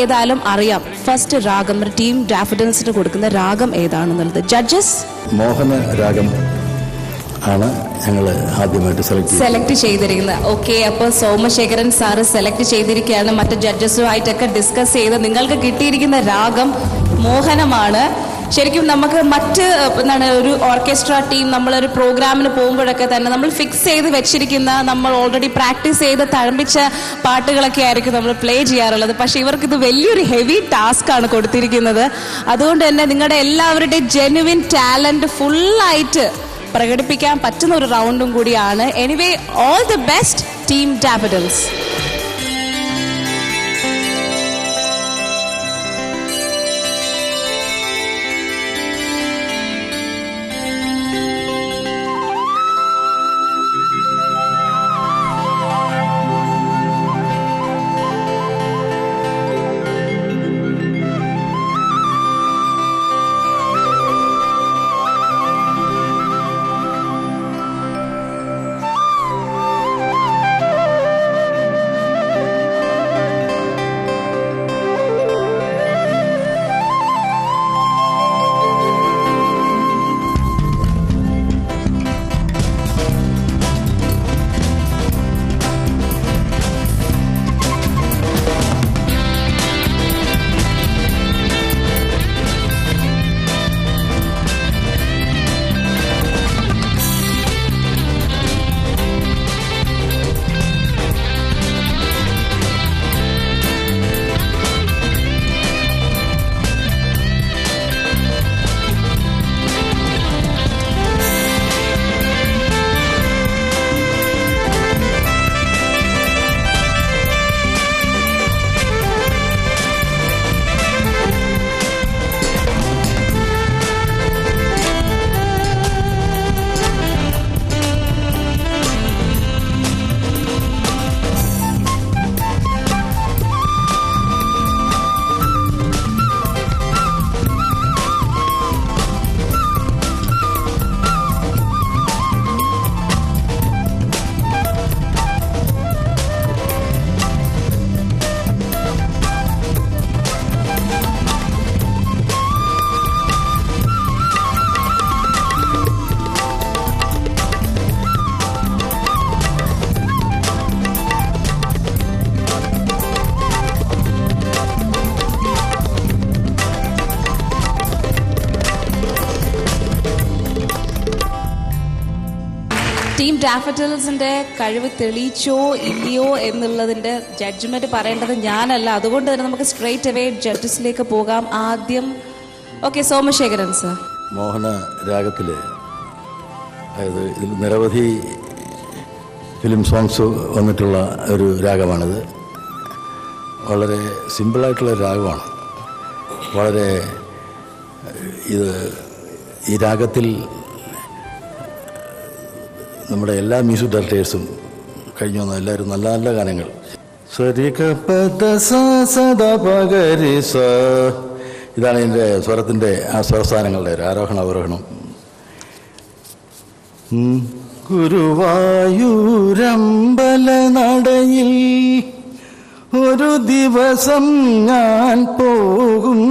ഏതായാലും അറിയാം ഫസ്റ്റ് രാഗം ടീം ഡാഫഡിൽസിന് കൊടുക്കുന്ന രാഗം ഏതാണെന്നുള്ളത്. ജഡ്ജസ് മോഹന രാഗം ആണ് ഞങ്ങൾ ആദ്യമായിട്ട് സെലക്ട് ചെയ്തിരിക്കുന്നത്. ഓക്കെ, അപ്പോൾ സോമശേഖരൻ സാറ് സെലക്ട് ചെയ്തിരിക്കുകയാണ്. മറ്റ് ജഡ്ജസുമായിട്ടൊക്കെ ഡിസ്കസ് ചെയ്ത് നിങ്ങൾക്ക് കിട്ടിയിരിക്കുന്ന രാഗം മോഹനമാണ്. ശരിക്കും നമുക്ക് മറ്റ് ഒരു ഓർക്കസ്ട്ര ടീം നമ്മളൊരു പ്രോഗ്രാമിന് പോകുമ്പോഴൊക്കെ തന്നെ നമ്മൾ ഫിക്സ് ചെയ്ത് വെച്ചിരിക്കുന്ന, നമ്മൾ ഓൾറെഡി പ്രാക്ടീസ് ചെയ്ത് തഴമ്പിച്ച പാട്ടുകളൊക്കെ ആയിരിക്കും നമ്മൾ പ്ലേ ചെയ്യാറുള്ളത്. പക്ഷെ ഇവർക്ക് ഇത് വലിയൊരു ഹെവി ടാസ്ക് ആണ് കൊടുത്തിരിക്കുന്നത്. അതുകൊണ്ട് തന്നെ നിങ്ങളുടെ എല്ലാവരുടെയും ജെനുവിൻ ടാലന്റ് ഫുള്ളായിട്ട് പ്രകടിപ്പിക്കാൻ പറ്റുന്ന ഒരു റൗണ്ടും കൂടിയാണ്. Anyway, all the best team daffodils. Team ഡാഫഡിൽസിന്റെ കഴിവ് തെളിയിച്ചോ ഇല്ലയോ എന്നുള്ളതിന്റെ ജഡ്ജ്മെന്റ് പറയേണ്ടത് ഞാനല്ല. അതുകൊണ്ട് തന്നെ നമുക്ക് സ്ട്രെയിറ്റ് അവേ ജഡ്ജസിലേക്ക് പോകാം. ആദ്യം സോമശേഖരൻ സർ. മോഹന രാഗത്തില്, അതായത് ഇതിൽ നിരവധി ഫിലിം സോങ്സ് വന്നിട്ടുള്ള ഒരു രാഗമാണിത്. വളരെ സിമ്പിളായിട്ടുള്ള രാഗമാണ്. വളരെ ഈ രാഗത്തിൽ നമ്മുടെ എല്ലാ മ്യൂസിക് ഡയറക്ടേഴ്സും കഴിഞ്ഞു വന്ന എല്ലാവരും നല്ല നല്ല ഗാനങ്ങൾ. ഇതാണ് എൻ്റെ സ്വരത്തിൻ്റെ ആ സ്വരസ്ഥാനങ്ങളുടെ ഒരു ആരോഹണം അവരോഹണം. ഗുരുവായൂരമ്പല നടയിൽ ഒരു ദിവസം ഞാൻ പോകും,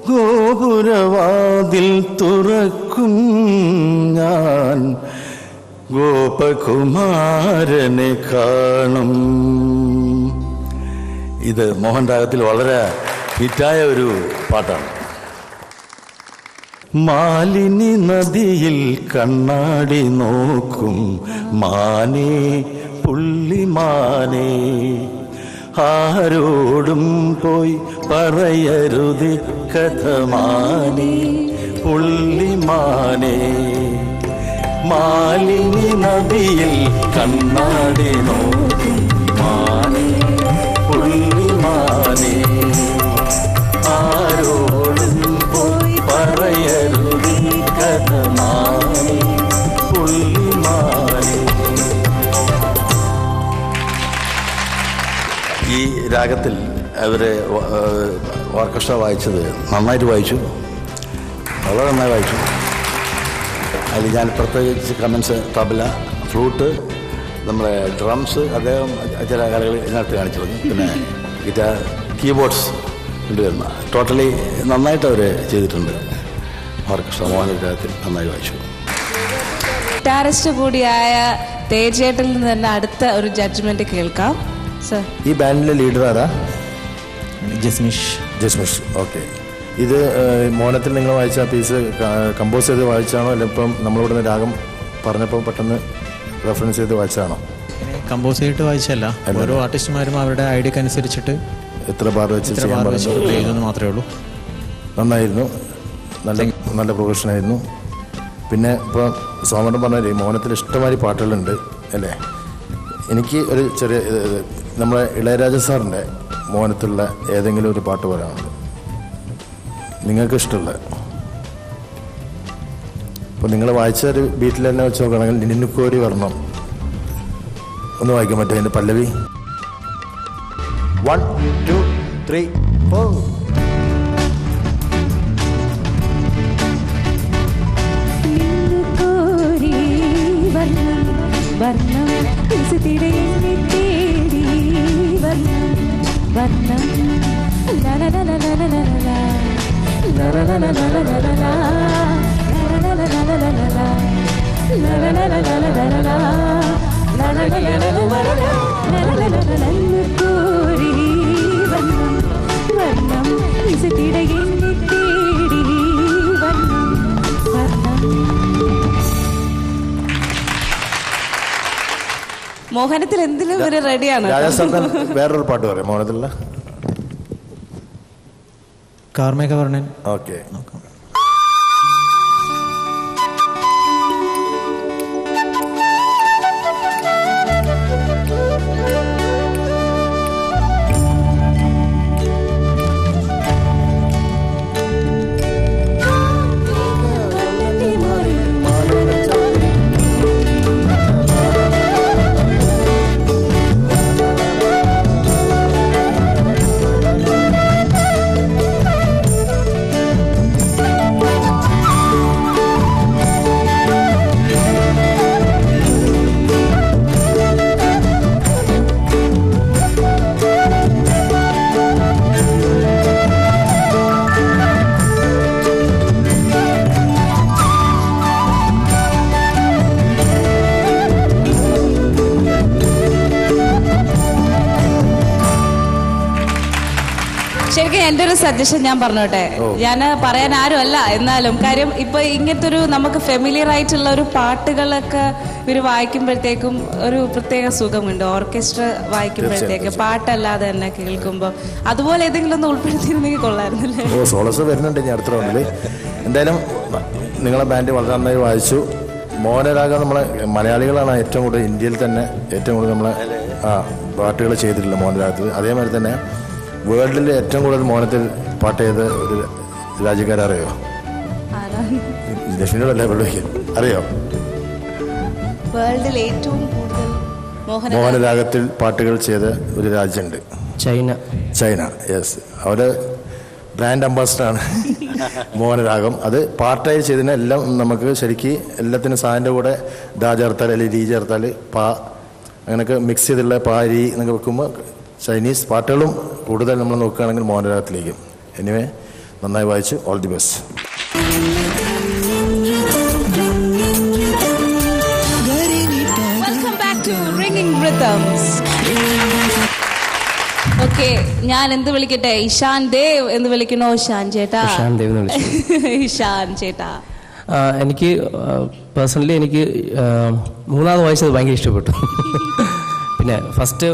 ഗോപുരവാതിൽ തുറക്കും ഞാൻ, ഗോപകുമാരനെ കാണും. ഇത് മോഹൻ രാഗത്തിൽ വളരെ ഹിറ്റായ ഒരു പാട്ടാണ്. മാലിനി നദിയിൽ കണ്ണാടി നോക്കും മാനേ പുള്ളിമാനേ, ആരോടും പോയി പറയരുത് കഥമാനേ പുള്ളിമാനേ. മാലിനി നദിയിൽ കണ്ണാടി നോക്കും മാനേ പുള്ളിമാനേ, ആരോടും പോയി പറയരുത് കഥമാനേ പുള്ളിമാനേ. ഈ രാഗത്തിൽ അവരെ ഓർക്കസ്ട്ര വായിച്ചത് നന്നായിട്ട് വായിച്ചു, വളരെ നന്നായി വായിച്ചു. അതിൽ ഞാൻ പ്രത്യേകിച്ച് കമൻസ്, തബല, ഫ്ലൂട്ട്, നമ്മുടെ ഡ്രംസ് അദ്ദേഹം ചില കലകൾ ഇതിനകത്ത് കാണിച്ചു. പിന്നെ ഗിറ്റാർ, കീബോർഡ്സ് കൊണ്ടുവരുന്ന ടോട്ടലി നന്നായിട്ട് അവർ ചെയ്തിട്ടുണ്ട്. ഓർക്കസ്ട്ര മോഹന വിഗ്രഹത്തിൽ നന്നായി വായിച്ചു. ഗിറ്റാറിസ്റ്റ് കൂടിയായ തേജേട്ടിൽ നിന്ന് തന്നെ അടുത്ത ഒരു ജഡ്ജ്മെന്റ് കേൾക്കാം. സർ, ഈ ബാൻഡിലെ ലീഡർ ആരാ? ജസ്മിഷ്. ഓക്കെ. ഇത് മോഹനത്തിൽ നിങ്ങൾ വായിച്ച പീസ് കമ്പോസ് ചെയ്ത് വായിച്ചാണോ, അല്ല ഇപ്പം നമ്മളിവിടുന്ന് രാഗം പറഞ്ഞപ്പോൾ പെട്ടെന്ന് റെഫറൻസ് ചെയ്ത് വായിച്ചാണോ? കമ്പോസ് ചെയ്തിട്ട് വായിച്ചല്ല, ഓരോ ആർട്ടിസ്റ്റുമാരും അവരുടെ ഐഡിയക്ക് അനുസരിച്ചിട്ട് എത്ര ബാർ വെച്ച് ചെയ്യാൻ എഴുതുന്നു മാത്രമേ ഉള്ളൂ. നന്നായിരുന്നു, നല്ല പ്രൊഫഷനായിരുന്നു. പിന്നെ ഇപ്പോൾ സോമൻ പറഞ്ഞാൽ മോഹനത്തിൽ ഇഷ്ടമാതിരി പാട്ടുകളുണ്ട് അല്ലേ? എനിക്ക് ഒരു ചെറിയ നമ്മുടെ ഇളയരാജ സാറിൻ്റെ മോഹനത്തിലുള്ള ഏതെങ്കിലും ഒരു പാട്ട് പറയാനുണ്ട് നിങ്ങൾക്ക് ഇഷ്ടമുള്ളത്. അപ്പോൾ നിങ്ങൾ വായിച്ച ഒരു ബീറ്റിൽ തന്നെ വെച്ച് നോക്കുകയാണെങ്കിൽ നിന്നുക്കോരി വരണം ഒന്ന് വായിക്കാൻ പറ്റും അതിൻ്റെ പല്ലവി. 1 2 3 4. വർണ്ണം വിസുതിരയെന്നെ തേടി വർണ്ണം വർണ്ണം ലലലലലലലല ലലലലലലലല ലലലലലലലല ലലലലലലലല ലലലലലലലല കോരി വർണ്ണം വർണ്ണം വിസുതിരയെന്നെ തേടി വർണ്ണം വർണ്ണം. മോഹനത്തിൽ എന്തിനും ഇവര് റെഡിയാണ്. രാജസ്ഥാൻ വേറൊരു പാട്ട് പറയാം മോഹനത്തിലുള്ള. കാർമേഘവർണ്ണൻ. ഓക്കെ. ശരിക്കും എൻ്റെ ഒരു സജഷൻ ഞാൻ പറഞ്ഞോട്ടെ. ഞാൻ പറയാൻ ആരുമല്ല, എന്നാലും കാര്യം ഇപ്പൊ ഇങ്ങനത്തെ ഒരു നമുക്ക് ഫെമിലിയർ ആയിട്ടുള്ള ഒരു പാട്ടുകളൊക്കെ ഇവർ വായിക്കുമ്പോഴത്തേക്കും ഒരു പ്രത്യേക സുഖമുണ്ട്. ഓർക്കസ്ട്ര വായിക്കുമ്പോഴത്തേക്ക് പാട്ടല്ലാതെ തന്നെ കേൾക്കുമ്പോൾ അതുപോലെ ഏതെങ്കിലും ഒന്ന് ഉൾപ്പെടുത്തിയിരുന്നെങ്കിൽ കൊള്ളായിരുന്നല്ലേ. സോളസ് വരുന്നുണ്ട് ഇനി അടുത്ത റൗണ്ടിൽ. എന്തായാലും നിങ്ങളെ ബാൻഡ് വളരെ നന്നായി വായിച്ചു. മോഹനരാഗം നമ്മളെ മലയാളികളാണ് ഏറ്റവും കൂടുതൽ ഇന്ത്യയിൽ തന്നെ ഏറ്റവും കൂടുതൽ നമ്മളെ പാട്ടുകൾ ചെയ്തിട്ടുള്ള മോഹനരാഗത്തിൽ. അതേമാതിരി തന്നെ വേൾഡിൽ ഏറ്റവും കൂടുതൽ മോഹനത്തിൽ പാട്ട് ചെയ്ത ഒരു രാജ്യക്കാരറിയോ? ലക്ഷ്മിയോടല്ലേ വിളിക്കും, അറിയോ? വേൾഡിൽ ഏറ്റവും കൂടുതൽ മോഹനരാഗത്തിൽ പാട്ടുകൾ ചെയ്ത ഒരു രാജ്യമുണ്ട്, ചൈന. യെസ്, അവര് ബ്രാൻഡ് അംബാസഡറാണ് മോഹനരാഗം. അത് പാർട്ടായി ചെയ്തതിന് എല്ലാം നമുക്ക് ശരിക്കും എല്ലാത്തിനും സാറിൻ്റെ കൂടെ ദാ ചേർത്താൽ അല്ലെങ്കിൽ രീ ചേർത്താൽ പാ അങ്ങനെയൊക്കെ മിക്സ് ചെയ്തുള്ള പാ രീ എന്നൊക്കെ വെക്കുമ്പോൾ ചൈനീസ് പാട്ടുകളും കൂടുതൽ നമ്മൾ നോക്കുകയാണെങ്കിൽ മോഹനരാഗത്തിലേക്ക്. എനിവേ നന്നായി വായിച്ചു. All the best. Welcome back to Ringing Rhythms. Okay, ഞാൻ എന്ത് വിളിക്കട്ടെ? ഇഷാൻ ദേവ് എന്ന് വിളിക്കണോ? ഇഷാൻ ചേട്ടാ. ഇഷാൻ ചേട്ടാ, എനിക്ക് പേഴ്സണലി എനിക്ക് മൂന്നാമത് വായിച്ചത് ഭയങ്കര ഇഷ്ടപ്പെട്ടു. പിന്നെ ഫസ്റ്റ്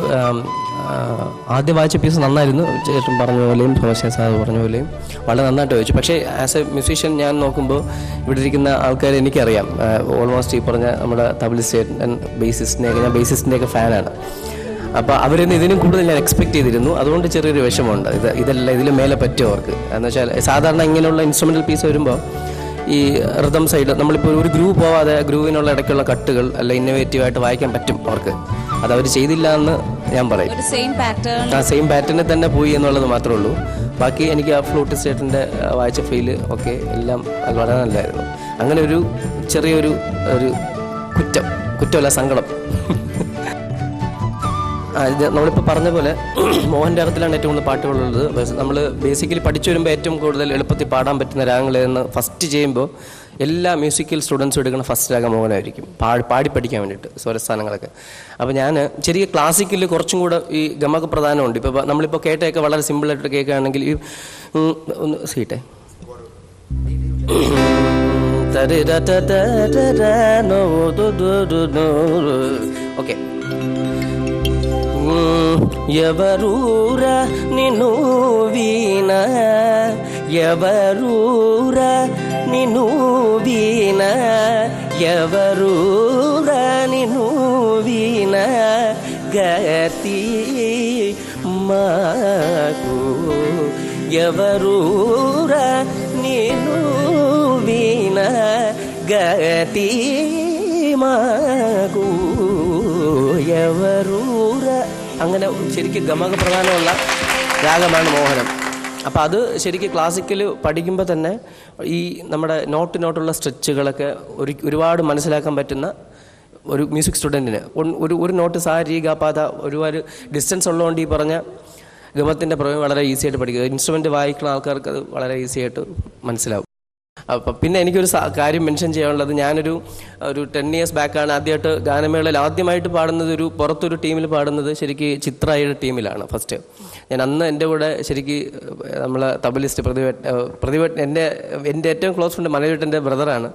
ആദ്യം വായിച്ച പീസ് നന്നായിരുന്നു, ചേട്ടൻ പറഞ്ഞ പോലെയും ഭോഷൻ സാർ പറഞ്ഞ പോലെയും വളരെ നന്നായിട്ട് വായിച്ചു. പക്ഷേ ആസ് എ മ്യൂസീഷ്യൻ ഞാൻ നോക്കുമ്പോൾ ഇവിടെ ഇരിക്കുന്ന ആൾക്കാർ എനിക്കറിയാം, ഓൾമോസ്റ്റ് ഈ പറഞ്ഞ നമ്മുടെ തബലിസ്റ്റ് ബേസിസ്റ്റിനെയൊക്കെ, ഞാൻ ബേസിസ്റ്റിൻ്റെയൊക്കെ ഫാനാണ്. അപ്പോൾ അവരിന്ന് ഇതിനും കൂടുതൽ ഞാൻ എക്സ്പെക്ട് ചെയ്തിരുന്നു. അതുകൊണ്ട് ചെറിയൊരു വിഷമമുണ്ട്. ഇതെല്ലാം ഇതിൽ മേലെ പറ്റുമോ അവർക്ക് എന്ന് വെച്ചാൽ, സാധാരണ ഇങ്ങനെയുള്ള ഇൻസ്ട്രുമെൻ്റൽ പീസ് വരുമ്പോൾ ഈ റിതം സൈഡ് നമ്മളിപ്പോൾ ഒരു ഗ്രൂവ് പോവാതെ ഗ്രൂവിനുള്ള ഇടയ്ക്കുള്ള കട്ടുകൾ അല്ല ഇന്നോവേറ്റീവായിട്ട് വായിക്കാൻ പറ്റും അവർക്ക്. അതവർ ചെയ്തില്ല എന്ന് ഞാൻ പറയും. സെയിം പാറ്റേണിൽ തന്നെ പോയി എന്നുള്ളത് മാത്രമേ ഉള്ളൂ. ബാക്കി എനിക്ക് ആ ഫ്ലൂട്ട് സ്റ്റേറ്റിൻ്റെ വായിച്ച ഫീല് ഒക്കെ എല്ലാം വളരെ നല്ലതായിരുന്നു. അങ്ങനെ ഒരു ചെറിയൊരു കുറ്റമല്ല, സങ്കടം. ഇത് നമ്മളിപ്പോൾ പറഞ്ഞ പോലെ മോഹൻ രാഗത്തിലാണ് ഏറ്റവും കൂടുതൽ പാട്ടുകളുള്ളത്. നമ്മൾ ബേസിക്കലി പഠിച്ചു വരുമ്പോൾ ഏറ്റവും കൂടുതൽ എളുപ്പത്തിൽ പാടാൻ പറ്റുന്ന രാഗങ്ങളെന്ന് ഫസ്റ്റ് ചെയ്യുമ്പോൾ എല്ലാ മ്യൂസിക്കൽ സ്റ്റുഡൻസും എടുക്കുന്ന ഫസ്റ്റ് രാഗം മോഹനായിരിക്കും, പാടി പഠിക്കാൻ വേണ്ടിയിട്ട് സ്വരസ്ഥാനങ്ങളൊക്കെ. അപ്പോൾ ഞാൻ ശരിക്കും ക്ലാസിക്കൽ കുറച്ചും കൂടെ ഈ ഗമക പ്രധാനമുണ്ട്. ഇപ്പോൾ നമ്മളിപ്പോൾ കേട്ടൊക്കെ വളരെ സിമ്പിളായിട്ട് കേൾക്കുകയാണെങ്കിൽ ഈ ഒന്ന് സീട്ടെ ഓക്കെ. ఎవరూర నిన్ను వీణ, ఎవరూర నిన్ను వీణ, ఎవరూర నిన్ను వీణ, గతి మాకు ఎవరూర నిన్ను వీణ, గతి മാകൂ ఎవరൂര. അങ്ങനെ ശരിക്കും ഗമക പ്രധാനമുള്ള രാഗമാണ് മോഹനം. അപ്പോൾ അത് ശരിക്കും ക്ലാസിക്കൽ പഠിക്കുമ്പോൾ തന്നെ ഈ നമ്മുടെ നോട്ടുള്ള സ്ട്രെച്ചുകളൊക്കെ ഒരുപാട് മനസ്സിലാക്കാൻ പറ്റുന്ന ഒരു മ്യൂസിക് സ്റ്റുഡൻറ്റിന് ഒരു നോട്ട് സാ രീ ഗ പ ധ ഒരുപാട് ഡിസ്റ്റൻസ് ഉള്ളതുകൊണ്ട് ഈ പറഞ്ഞ ഗമത്തിൻ്റെ പ്രയോഗം വളരെ ഈസി ആയിട്ട് പഠിക്കുക. ഇൻസ്ട്രുമെൻ്റ് വായിക്കുന്ന ആൾക്കാർക്ക് അത് വളരെ ഈസി ആയിട്ട് മനസ്സിലാവും. അപ്പം പിന്നെ എനിക്കൊരു കാര്യം മെൻഷൻ ചെയ്യാനുള്ളത്, ഞാനൊരു 10 years ബാക്കാണ് ആദ്യമായിട്ട് ഗാനമേളയിൽ ആദ്യമായിട്ട് പാടുന്നത് പുറത്തൊരു ടീമിൽ പാടുന്നത് ശരിക്കും ചിത്രയുടെ ടീമിലാണ് ഫസ്റ്റ്. ഞാൻ അന്ന് എൻ്റെ കൂടെ ശരിക്കും നമ്മളെ തബലിസ്റ്റ് പ്രതിഭ എൻ്റെ ഏറ്റവും ക്ലോസ് ഫ്രണ്ട് മനോജേട്ടൻ്റെ ബ്രദറാണ്.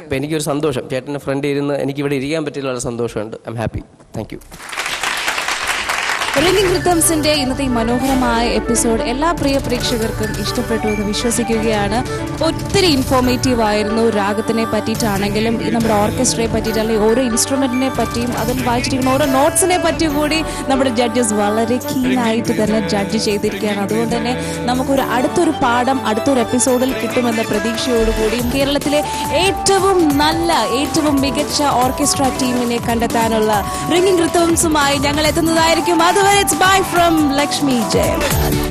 അപ്പോൾ എനിക്കൊരു സന്തോഷം, ചേട്ടൻ്റെ ഫ്രണ്ട് ഇരുന്ന് എനിക്കിവിടെ ഇരിക്കാൻ പറ്റിയുള്ള വളരെ സന്തോഷമുണ്ട്. I am happy. Thank you. Ringing റിതംസിന്റെ ഇന്നത്തെ ഈ മനോഹരമായ എപ്പിസോഡ് എല്ലാ പ്രിയ പ്രേക്ഷകർക്കും ഇഷ്ടപ്പെട്ടു എന്ന് വിശ്വസിക്കുകയാണ്. ഒത്തിരി ഇൻഫോർമേറ്റീവ് ആയിരുന്നു. രാഗത്തിനെ പറ്റിയിട്ടാണെങ്കിലും നമ്മുടെ ഓർക്കസ്ട്രയെ പറ്റിയിട്ട്, അല്ലെങ്കിൽ ഓരോ ഇൻസ്ട്രുമെന്റിനെ പറ്റിയും അതിൽ വായിച്ചിരിക്കുന്ന ഓരോ നോട്ട്സിനെ പറ്റിയും കൂടി നമ്മുടെ ജഡ്ജസ് വളരെ കീനായിട്ട് തന്നെ ജഡ്ജ് ചെയ്തിരിക്കുകയാണ്. അതുകൊണ്ട് തന്നെ നമുക്കൊരു അടുത്തൊരു പാഠം അടുത്തൊരു എപ്പിസോഡിൽ കിട്ടുമെന്ന പ്രതീക്ഷയോടുകൂടിയും കേരളത്തിലെ ഏറ്റവും നല്ല ഏറ്റവും മികച്ച ഓർക്കസ്ട്ര ടീമിനെ കണ്ടെത്താനുള്ള റിംഗിംഗ് റിതംസുമായി ഞങ്ങൾ എത്തുന്നതായിരിക്കും. അതുവരെ it's bye from Lakshmi Jay.